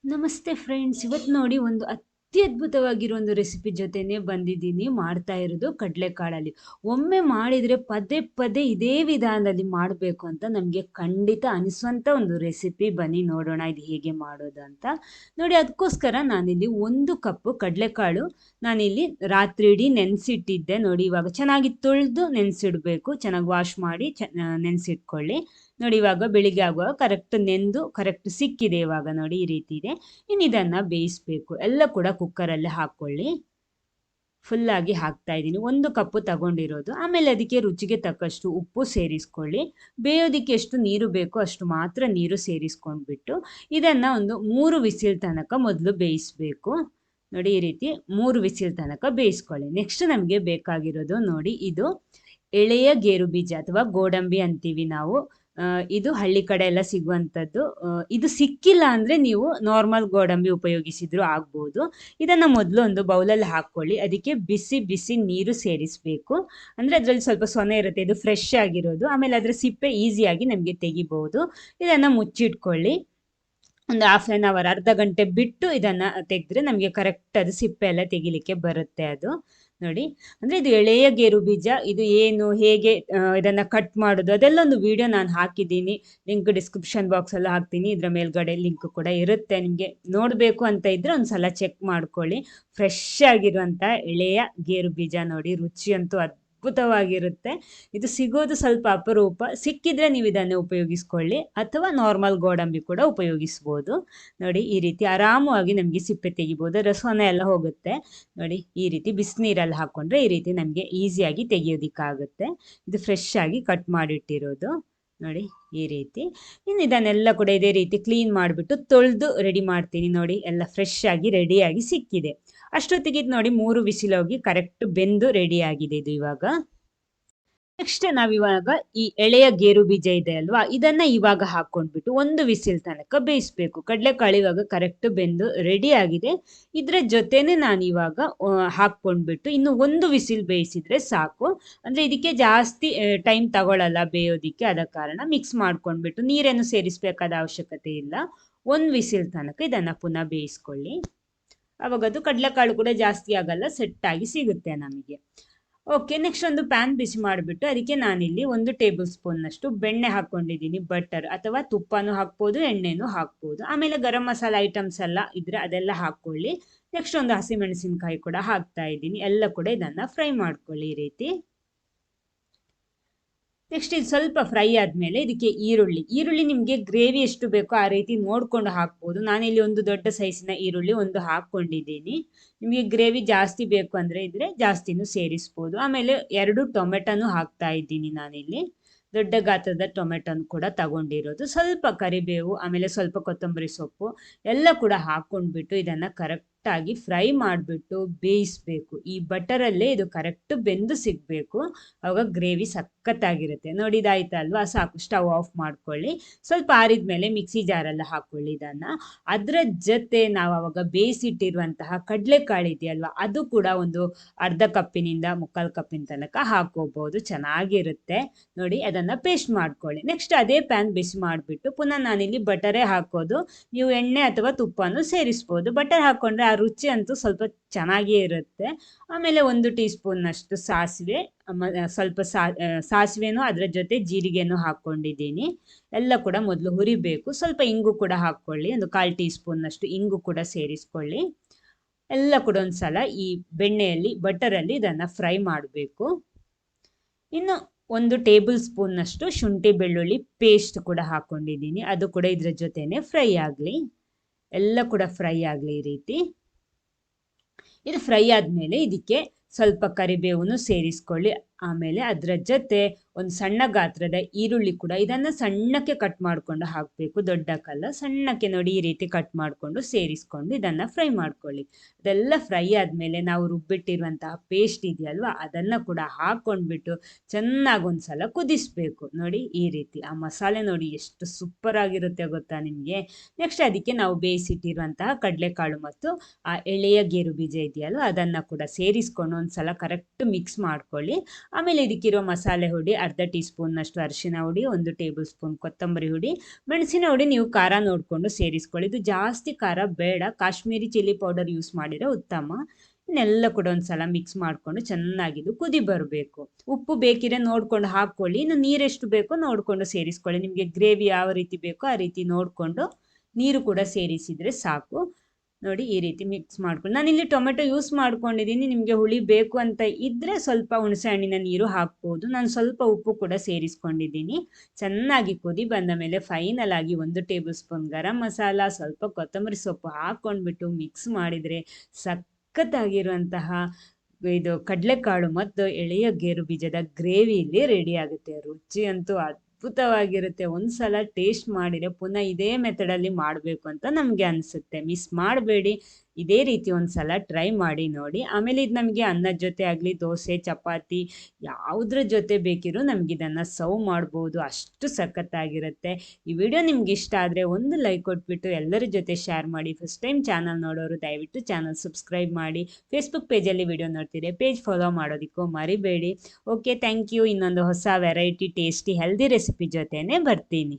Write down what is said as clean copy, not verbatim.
ನಮಸ್ತೆ ಫ್ರೆಂಡ್ಸ್, ಇವತ್ತು ನೋಡಿ ಒಂದು ಅತ್ಯದ್ಭುತವಾಗಿರೋ ಒಂದು ರೆಸಿಪಿ ಜೊತೆನೆ ಬಂದಿದ್ದೀನಿ. ಮಾಡ್ತಾ ಇರೋದು ಕಡಲೆಕಾಳಲ್ಲಿ. ಒಮ್ಮೆ ಮಾಡಿದರೆ ಪದೇ ಪದೇ ಇದೇ ವಿಧಾನದಲ್ಲಿ ಮಾಡಬೇಕು ಅಂತ ನಮಗೆ ಖಂಡಿತ ಅನಿಸುವಂಥ ಒಂದು ರೆಸಿಪಿ. ಬನ್ನಿ ನೋಡೋಣ ಇದು ಹೇಗೆ ಮಾಡೋದು ಅಂತ. ನೋಡಿ, ಅದಕ್ಕೋಸ್ಕರ ನಾನಿಲ್ಲಿ 1 ಕಪ್ ಕಡಲೆಕಾಳು ನಾನಿಲ್ಲಿ ರಾತ್ರಿ ಇಡೀ ನೆನೆಸಿಟ್ಟಿದ್ದೆ. ನೋಡಿ, ಇವಾಗ ಚೆನ್ನಾಗಿ ತೊಳೆದು ನೆನೆಸಿಡಬೇಕು. ಚೆನ್ನಾಗಿ ವಾಶ್ ಮಾಡಿ ನೆನೆಸಿಟ್ಕೊಳ್ಳಿ. ನೋಡಿ, ಇವಾಗ ಬೆಳಿಗ್ಗೆ ಆಗುವಾಗ ಕರೆಕ್ಟ್ ನೆಂದು ಕರೆಕ್ಟ್ ಸಿಕ್ಕಿದೆ. ಇವಾಗ ನೋಡಿ ಈ ರೀತಿ ಇದೆ. ಇನ್ನು ಇದನ್ನ ಬೇಯಿಸ್ಬೇಕು. ಎಲ್ಲ ಕೂಡ ಕುಕ್ಕರಲ್ಲಿ ಹಾಕೊಳ್ಳಿ. ಫುಲ್ ಆಗಿ ಹಾಕ್ತಾ ಇದ್ದೀನಿ. 1 ಕಪ್ ತಗೊಂಡಿರೋದು. ಆಮೇಲೆ ಅದಕ್ಕೆ ರುಚಿಗೆ ತಕ್ಕಷ್ಟು ಉಪ್ಪು ಸೇರಿಸ್ಕೊಳ್ಳಿ. ಬೇಯೋದಕ್ಕೆ ಎಷ್ಟು ನೀರು ಬೇಕೋ ಅಷ್ಟು ಮಾತ್ರ ನೀರು ಸೇರಿಸ್ಕೊಂಡ್ಬಿಟ್ಟು ಇದನ್ನ ಒಂದು 3 ವಿಸಿಲ್ ತನಕ ಮೊದಲು ಬೇಯಿಸ್ಬೇಕು. ನೋಡಿ, ಈ ರೀತಿ 3 ವಿಸಿಲ್ ತನಕ ಬೇಯಿಸ್ಕೊಳ್ಳಿ. ನೆಕ್ಸ್ಟ್ ನಮಗೆ ಬೇಕಾಗಿರೋದು ನೋಡಿ, ಇದು ಎಳೆಯ ಗೇರು ಬೀಜ ಅಥವಾ ಗೋಡಂಬಿ ಅಂತೀವಿ ನಾವು. ಇದು ಹಳ್ಳಿ ಕಡೆ ಎಲ್ಲ ಸಿಗುವಂಥದ್ದು. ಇದು ಸಿಕ್ಕಿಲ್ಲ ಅಂದರೆ ನೀವು ನಾರ್ಮಲ್ ಗೋಡಂಬಿ ಉಪಯೋಗಿಸಿದ್ರು ಆಗ್ಬೋದು. ಇದನ್ನು ಮೊದಲು ಒಂದು ಬೌಲಲ್ಲಿ ಹಾಕ್ಕೊಳ್ಳಿ. ಅದಕ್ಕೆ ಬಿಸಿ ಬಿಸಿ ನೀರು ಸೇರಿಸಬೇಕು. ಅಂದರೆ ಅದರಲ್ಲಿ ಸ್ವಲ್ಪ ಸೊನೆ ಇರುತ್ತೆ, ಇದು ಫ್ರೆಶ್ ಆಗಿರೋದು. ಆಮೇಲೆ ಅದರ ಸಿಪ್ಪೆ ಈಸಿಯಾಗಿ ನಮಗೆ ತೆಗಿಬಹುದು. ಇದನ್ನು ಮುಚ್ಚಿಟ್ಕೊಳ್ಳಿ. ಒಂದು ಹಾಫ್ ಆನ್ ಅವರ್, ಅರ್ಧ ಗಂಟೆ ಬಿಟ್ಟು ಇದನ್ನು ತೆಗೆದ್ರೆ ನಮಗೆ ಕರೆಕ್ಟ್ ಅದು ಸಿಪ್ಪೆ ಎಲ್ಲ ತೆಗಿಲಿಕ್ಕೆ ಬರುತ್ತೆ ಅದು. ನೋಡಿ, ಅಂದರೆ ಇದು ಎಳೆಯ ಗೇರು ಬೀಜ. ಇದು ಏನು, ಹೇಗೆ ಇದನ್ನು ಕಟ್ ಮಾಡೋದು ಅದೆಲ್ಲ ಒಂದು ವಿಡಿಯೋ ನಾನು ಹಾಕಿದ್ದೀನಿ. ಲಿಂಕ್ ಡಿಸ್ಕ್ರಿಪ್ಷನ್ ಬಾಕ್ಸಲ್ಲಿ ಹಾಕ್ತೀನಿ. ಇದರ ಮೇಲ್ಗಡೆ ಲಿಂಕ್ ಕೂಡ ಇರುತ್ತೆ. ನಿಮಗೆ ನೋಡಬೇಕು ಅಂತ ಇದ್ದರೆ ಒಂದು ಸಲ ಚೆಕ್ ಮಾಡ್ಕೊಳ್ಳಿ. ಫ್ರೆಶ್ ಆಗಿರುವಂಥ ಎಳೆಯ ಗೇರು ಬೀಜ. ನೋಡಿ, ರುಚಿ ಅಂತೂ ಅದ್ಭುತವಾಗಿರುತ್ತೆ. ಇದು ಸಿಗೋದು ಸ್ವಲ್ಪ ಅಪರೂಪ. ಸಿಕ್ಕಿದ್ರೆ ನೀವು ಇದನ್ನು ಉಪಯೋಗಿಸ್ಕೊಳ್ಳಿ, ಅಥವಾ ನಾರ್ಮಲ್ ಗೋಡಂಬಿ ಕೂಡ ಉಪಯೋಗಿಸ್ಬೋದು. ನೋಡಿ, ಈ ರೀತಿ ಆರಾಮವಾಗಿ ನಮಗೆ ಸಿಪ್ಪೆ ತೆಗಿಬೋದು. ರಸವನ್ನ ಎಲ್ಲ ಹೋಗುತ್ತೆ. ನೋಡಿ, ಈ ರೀತಿ ಬಿಸಿನೀರಲ್ಲಿ ಹಾಕ್ಕೊಂಡ್ರೆ ಈ ರೀತಿ ನಮಗೆ ಈಸಿಯಾಗಿ ತೆಗಿಯೋದಿಕ್ಕಾಗುತ್ತೆ. ಇದು ಫ್ರೆಶ್ ಆಗಿ ಕಟ್ ಮಾಡಿಟ್ಟಿರೋದು. ನೋಡಿ, ಈ ರೀತಿ. ಇನ್ನು ಇದನ್ನೆಲ್ಲ ಕೂಡ ಇದೇ ರೀತಿ ಕ್ಲೀನ್ ಮಾಡಿಬಿಟ್ಟು ತೊಳೆದು ರೆಡಿ ಮಾಡ್ತೀನಿ. ನೋಡಿ, ಎಲ್ಲ ಫ್ರೆಶ್ ಆಗಿ ರೆಡಿಯಾಗಿ ಸಿಕ್ಕಿದೆ. ಅಷ್ಟೊತ್ತಿಗೆ ಇದು ನೋಡಿ 3 ವಿಸಿಲ್ ಹೋಗಿ ಕರೆಕ್ಟ್ ಬೆಂದು ರೆಡಿ ಆಗಿದೆ ಇದು ಇವಾಗ. ನೆಕ್ಸ್ಟ್ ನಾವಿವಾಗ ಈ ಎಳೆಯ ಗೇರು ಬೀಜ ಇದೆ ಅಲ್ವಾ, ಇದನ್ನ ಇವಾಗ ಹಾಕೊಂಡ್ಬಿಟ್ಟು 1 ವಿಸಿಲ್ ತನಕ ಬೇಯಿಸ್ಬೇಕು. ಕಡಲೆಕಾಳು ಇವಾಗ ಕರೆಕ್ಟ್ ಬೆಂದು ರೆಡಿ ಆಗಿದೆ. ಇದ್ರ ಜೊತೆನೆ ನಾನು ಇವಾಗ ಹಾಕೊಂಡ್ಬಿಟ್ಟು ಇನ್ನು 1 ವಿಸಿಲ್ ಬೇಯಿಸಿದ್ರೆ ಸಾಕು. ಅಂದ್ರೆ ಇದಕ್ಕೆ ಜಾಸ್ತಿ ಟೈಮ್ ತಗೊಳ್ಳಲ್ಲ ಬೇಯೋದಿಕ್ಕೆ. ಆದ ಕಾರಣ ಮಿಕ್ಸ್ ಮಾಡ್ಕೊಂಡ್ಬಿಟ್ಟು ನೀರೇನು ಸೇರಿಸಬೇಕಾದ ಅವಶ್ಯಕತೆ ಇಲ್ಲ. 1 ವಿಸಿಲ್ ತನಕ ಇದನ್ನ ಪುನಃ ಬೇಯಿಸ್ಕೊಳ್ಳಿ. ಅವಾಗ ಅದು ಕಡಲೆಕಾಳು ಕೂಡ ಜಾಸ್ತಿ ಆಗಲ್ಲ, ಸೆಟ್ ಆಗಿ ಸಿಗುತ್ತೆ ನಮಗೆ. ಓಕೆ, ನೆಕ್ಸ್ಟ್ ಒಂದು ಪ್ಯಾನ್ ಬಿಸಿ ಮಾಡಿಬಿಟ್ಟು ಅದಕ್ಕೆ ನಾನಿಲ್ಲಿ 1 ಟೇಬಲ್ ಸ್ಪೂನ್ನಷ್ಟು ಬೆಣ್ಣೆ ಹಾಕ್ಕೊಂಡಿದ್ದೀನಿ. ಬಟರ್ ಅಥವಾ ತುಪ್ಪನೂ ಹಾಕ್ಬೋದು, ಎಣ್ಣೆನೂ ಹಾಕ್ಬೋದು. ಆಮೇಲೆ ಗರಂ ಮಸಾಲ ಐಟಮ್ಸ್ ಎಲ್ಲ ಇದ್ರೆ ಅದೆಲ್ಲ ಹಾಕ್ಕೊಳ್ಳಿ. ನೆಕ್ಸ್ಟ್ ಒಂದು ಹಸಿಮೆಣಸಿನ್ಕಾಯಿ ಕೂಡ ಹಾಕ್ತಾ ಇದ್ದೀನಿ. ಎಲ್ಲ ಕೂಡ ಇದನ್ನು ಫ್ರೈ ಮಾಡ್ಕೊಳ್ಳಿ ಈ ರೀತಿ. ನೆಕ್ಸ್ಟ್ ಇದು ಸ್ವಲ್ಪ ಫ್ರೈ ಆದಮೇಲೆ ಇದಕ್ಕೆ ಈರುಳ್ಳಿ ನಿಮಗೆ ಗ್ರೇವಿ ಎಷ್ಟು ಬೇಕೋ ಆ ರೀತಿ ನೋಡ್ಕೊಂಡು ಹಾಕ್ಬೋದು. ನಾನಿಲ್ಲಿ ಒಂದು ದೊಡ್ಡ ಸೈಜಿನ ಈರುಳ್ಳಿ ಒಂದು ಹಾಕ್ಕೊಂಡಿದ್ದೀನಿ. ನಿಮಗೆ ಗ್ರೇವಿ ಜಾಸ್ತಿ ಬೇಕು ಅಂದರೆ ಇದ್ರೆ ಜಾಸ್ತಿನೂ ಸೇರಿಸ್ಬೋದು. ಆಮೇಲೆ 2 ಟೊಮೆಟೊನೂ ಹಾಕ್ತಾ ಇದ್ದೀನಿ ನಾನಿಲ್ಲಿ. ದೊಡ್ಡ ಗಾತ್ರದ ಟೊಮೆಟೊನು ಕೂಡ ತಗೊಂಡಿರೋದು. ಸ್ವಲ್ಪ ಕರಿಬೇವು, ಆಮೇಲೆ ಸ್ವಲ್ಪ ಕೊತ್ತಂಬರಿ ಸೊಪ್ಪು ಎಲ್ಲ ಕೂಡ ಹಾಕ್ಕೊಂಡ್ಬಿಟ್ಟು ಇದನ್ನು ಕರೆಕ್ಟಾಗಿ ಫ್ರೈ ಮಾಡಿಬಿಟ್ಟು ಬೇಯಿಸಬೇಕು. ಈ ಬಟರಲ್ಲೇ ಇದು ಕರೆಕ್ಟ್ ಬೆಂದು ಸಿಗಬೇಕು. ಆವಾಗ ಗ್ರೇವಿ ಸಖತ್ತಾಗಿರುತ್ತೆ. ನೋಡಿ, ಇದಾಯ್ತಲ್ವಾ, ಸಾಕು. ಸ್ಟವ್ ಆಫ್ ಮಾಡ್ಕೊಳ್ಳಿ. ಸ್ವಲ್ಪ ಆರಿದ ಮೇಲೆ ಮಿಕ್ಸಿ ಜಾರಲ್ಲಿ ಹಾಕ್ಕೊಳ್ಳಿ ಇದನ್ನು. ಅದರ ಜೊತೆ ನಾವು ಅವಾಗ ಬೇಯಿಸಿಟ್ಟಿರುವಂತಹ ಕಡಲೆಕಾಳು ಇದೆಯಲ್ವಾ, ಅದು ಕೂಡ ಒಂದು ಅರ್ಧ ಕಪ್ಪಿನಿಂದ 3/4 ಕಪ್ಪಿನ ತನಕ ಹಾಕೋಬಹುದು. ಚೆನ್ನಾಗಿರುತ್ತೆ. ನೋಡಿ, ಅದನ್ನು ಪೇಸ್ಟ್ ಮಾಡ್ಕೊಳ್ಳಿ. ನೆಕ್ಸ್ಟ್ ಅದೇ ಪ್ಯಾನ್ ಬಿಸಿ ಮಾಡಿಬಿಟ್ಟು ಪುನಃ ನಾನಿಲ್ಲಿ ಬಟರೇ ಹಾಕೋದು. ನೀವು ಎಣ್ಣೆ ಅಥವಾ ತುಪ್ಪನೂ ಸೇರಿಸ್ಬೋದು. ಬಟರ್ ಹಾಕ್ಕೊಂಡ್ರೆ ಆ ರುಚಿ ಅಂತೂ ಸ್ವಲ್ಪ ಚೆನ್ನಾಗೇ ಇರುತ್ತೆ. ಆಮೇಲೆ 1 ಟೀ ಸ್ಪೂನ್ನಷ್ಟು ಸಾಸಿವೆ, ಸ್ವಲ್ಪ ಸಾಸಿವೆನೂ ಅದರ ಜೊತೆ ಜೀರಿಗೆನೂ ಹಾಕ್ಕೊಂಡಿದ್ದೀನಿ. ಎಲ್ಲ ಕೂಡ ಮೊದಲು ಹುರಿಬೇಕು. ಸ್ವಲ್ಪ ಇಂಗು ಕೂಡ ಹಾಕ್ಕೊಳ್ಳಿ. ಒಂದು 1/4 ಟೀ ಸ್ಪೂನ್ನಷ್ಟು ಇಂಗು ಕೂಡ ಸೇರಿಸ್ಕೊಳ್ಳಿ. ಎಲ್ಲ ಕೂಡ ಒಂದ್ಸಲ ಈ ಬೆಣ್ಣೆಯಲ್ಲಿ ಬಟರಲ್ಲಿ ಇದನ್ನು ಫ್ರೈ ಮಾಡಬೇಕು. ಇನ್ನು 1 ಟೇಬಲ್ ಸ್ಪೂನ್ನಷ್ಟು ಶುಂಠಿ ಬೆಳ್ಳುಳ್ಳಿ ಪೇಸ್ಟ್ ಕೂಡ ಹಾಕ್ಕೊಂಡಿದ್ದೀನಿ. ಅದು ಕೂಡ ಇದ್ರ ಜೊತೆನೆ ಫ್ರೈ ಆಗಲಿ. ಎಲ್ಲ ಕೂಡ ಫ್ರೈ ಆಗಲಿ ಈ ರೀತಿ. ಇದು ಫ್ರೈ ಆದಮೇಲೆ ಇದಕ್ಕೆ ಸ್ವಲ್ಪ ಕರಿಬೇವನ್ನು ಸೇರಿಸ್ಕೊಳ್ಳಿ. ಆಮೇಲೆ ಅದರ ಜೊತೆ ಒಂದು ಸಣ್ಣ ಗಾತ್ರದ ಈರುಳ್ಳಿ ಕೂಡ, ಇದನ್ನು ಸಣ್ಣಕ್ಕೆ ಕಟ್ ಮಾಡಿಕೊಂಡು ಹಾಕಬೇಕು, ದೊಡ್ಡಕ್ಕಲ್ಲ, ಸಣ್ಣಕ್ಕೆ. ನೋಡಿ, ಈ ರೀತಿ ಕಟ್ ಮಾಡಿಕೊಂಡು ಸೇರಿಸ್ಕೊಂಡು ಇದನ್ನು ಫ್ರೈ ಮಾಡ್ಕೊಳ್ಳಿ. ಅದೆಲ್ಲ ಫ್ರೈ ಆದಮೇಲೆ ನಾವು ರುಬ್ಬಿಟ್ಟಿರುವಂತಹ ಪೇಸ್ಟ್ ಇದೆಯಲ್ವ, ಅದನ್ನು ಕೂಡ ಹಾಕ್ಕೊಂಡ್ಬಿಟ್ಟು ಚೆನ್ನಾಗಿ ಒಂದ್ಸಲ ಕುದಿಸ್ಬೇಕು. ನೋಡಿ, ಈ ರೀತಿ. ಆ ಮಸಾಲೆ ನೋಡಿ ಎಷ್ಟು ಸೂಪರ್ ಆಗಿರುತ್ತೆ ಗೊತ್ತಾ ನಿಮಗೆ. ನೆಕ್ಸ್ಟ್ ಅದಕ್ಕೆ ನಾವು ಬೇಯಿಸಿಟ್ಟಿರುವಂತಹ ಕಡಲೆಕಾಳು ಮತ್ತು ಆ ಎಳೆಯ ಗೇರು ಬೀಜ ಇದೆಯಲ್ವ, ಅದನ್ನು ಕೂಡ ಸೇರಿಸ್ಕೊಂಡು ಒಂದ್ಸಲ ಕರೆಕ್ಟ್ ಮಿಕ್ಸ್ ಮಾಡ್ಕೊಳ್ಳಿ. ಆಮೇಲೆ ಇದಕ್ಕಿರೋ ಮಸಾಲೆ ಹುಡಿ ಅರ್ಧ ಟೀ ಸ್ಪೂನ್ನಷ್ಟು ಅರಿಶಿನ ಹುಡಿ, 1 ಟೇಬಲ್ ಸ್ಪೂನ್ ಕೊತ್ತಂಬರಿ ಹುಡಿ, ಮೆಣಸಿನ ಹುಡಿ ನೀವು ಖಾರ ನೋಡಿಕೊಂಡು ಸೇರಿಸ್ಕೊಳ್ಳಿ. ಇದು ಜಾಸ್ತಿ ಖಾರ ಬೇಡ, ಕಾಶ್ಮೀರಿ ಚಿಲ್ಲಿ ಪೌಡರ್ ಯೂಸ್ ಮಾಡಿದರೆ ಉತ್ತಮ. ಇನ್ನೆಲ್ಲ ಕೂಡ ಒಂದ್ಸಲ ಮಿಕ್ಸ್ ಮಾಡಿಕೊಂಡು ಚೆನ್ನಾಗಿದು ಕುದಿ ಬರಬೇಕು. ಉಪ್ಪು ಬೇಕಿದ್ರೆ ನೋಡ್ಕೊಂಡು ಹಾಕ್ಕೊಳ್ಳಿ. ಇನ್ನು ನೀರೆಷ್ಟು ಬೇಕೋ ನೋಡಿಕೊಂಡು ಸೇರಿಸ್ಕೊಳ್ಳಿ. ನಿಮಗೆ ಗ್ರೇವಿ ಯಾವ ರೀತಿ ಬೇಕೋ ಆ ರೀತಿ ನೋಡಿಕೊಂಡು ನೀರು ಕೂಡ ಸೇರಿಸಿದರೆ ಸಾಕು. ನೋಡಿ ಈ ರೀತಿ ಮಿಕ್ಸ್ ಮಾಡ್ಕೊಂಡು, ನಾನಿಲ್ಲಿ ಟೊಮೆಟೊ ಯೂಸ್ ಮಾಡ್ಕೊಂಡಿದ್ದೀನಿ. ನಿಮಗೆ ಹುಳಿ ಬೇಕು ಅಂತ ಇದ್ದರೆ ಸ್ವಲ್ಪ ಹುಣಸೆ ಹಣ್ಣಿನ ನೀರು ಹಾಕ್ಬೋದು. ನಾನು ಸ್ವಲ್ಪ ಉಪ್ಪು ಕೂಡ ಸೇರಿಸ್ಕೊಂಡಿದ್ದೀನಿ. ಚೆನ್ನಾಗಿ ಕುದಿ ಬಂದ ಮೇಲೆ ಫೈನಲ್ ಆಗಿ 1 ಟೇಬಲ್ ಸ್ಪೂನ್ ಗರಂ ಮಸಾಲ, ಸ್ವಲ್ಪ ಕೊತ್ತಂಬರಿ ಸೊಪ್ಪು ಹಾಕ್ಕೊಂಡ್ಬಿಟ್ಟು ಮಿಕ್ಸ್ ಮಾಡಿದರೆ ಸಖತ್ತಾಗಿರುವಂತಹ ಇದು ಕಡಲೆಕಾಳು ಮತ್ತು ಎಳೆಯ ಗೇರು ಬೀಜದ ಗ್ರೇವಿ ಇಲ್ಲಿ ರೆಡಿ ಆಗುತ್ತೆ. ರುಚಿ ಅಂತೂ ಅದ್ಭುತವಾಗಿರುತ್ತೆ. ಒಂದ್ಸಲ ಟೇಸ್ಟ್ ಮಾಡಿದರೆ ಪುನಃ ಇದೇ ಮೆಥಡಲ್ಲಿ ಮಾಡಬೇಕು ಅಂತ ನಮಗೆ ಅನಿಸುತ್ತೆ. ಮಿಸ್ ಮಾಡಬೇಡಿ, ಇದೇ ರೀತಿ ಒಂದ್ಸಲ ಟ್ರೈ ಮಾಡಿ ನೋಡಿ. ಆಮೇಲೆ ಇದು ನಮಗೆ ಅನ್ನದ ಜೊತೆ ಆಗಲಿ, ದೋಸೆ, ಚಪಾತಿ ಯಾವುದ್ರ ಜೊತೆ ಬೇಕಿರೋ ನಮ್ಗೆ ಇದನ್ನು ಸರ್ವ್ ಮಾಡ್ಬೋದು. ಅಷ್ಟು ಸಖತ್ತಾಗಿರುತ್ತೆ. ಈ ವಿಡಿಯೋ ನಿಮ್ಗೆ ಇಷ್ಟ ಆದರೆ ಒಂದು ಲೈಕ್ ಕೊಟ್ಬಿಟ್ಟು ಎಲ್ಲರ ಜೊತೆ ಶೇರ್ ಮಾಡಿ. ಫಸ್ಟ್ ಟೈಮ್ ಚಾನಲ್ ನೋಡೋರು ದಯವಿಟ್ಟು ಚಾನಲ್ ಸಬ್ಸ್ಕ್ರೈಬ್ ಮಾಡಿ. ಫೇಸ್ಬುಕ್ ಪೇಜಲ್ಲಿ ವಿಡಿಯೋ ನೋಡ್ತಿದ್ರೆ ಪೇಜ್ ಫಾಲೋ ಮಾಡೋದಕ್ಕೂ ಮರಿಬೇಡಿ. Okay, thank you. ಇನ್ನೊಂದು ಹೊಸ ವೆರೈಟಿ ಟೇಸ್ಟಿ ಹೆಲ್ದಿ ರೆಸಿಪಿ ಜೊತೆನೇ ಬರ್ತೀನಿ.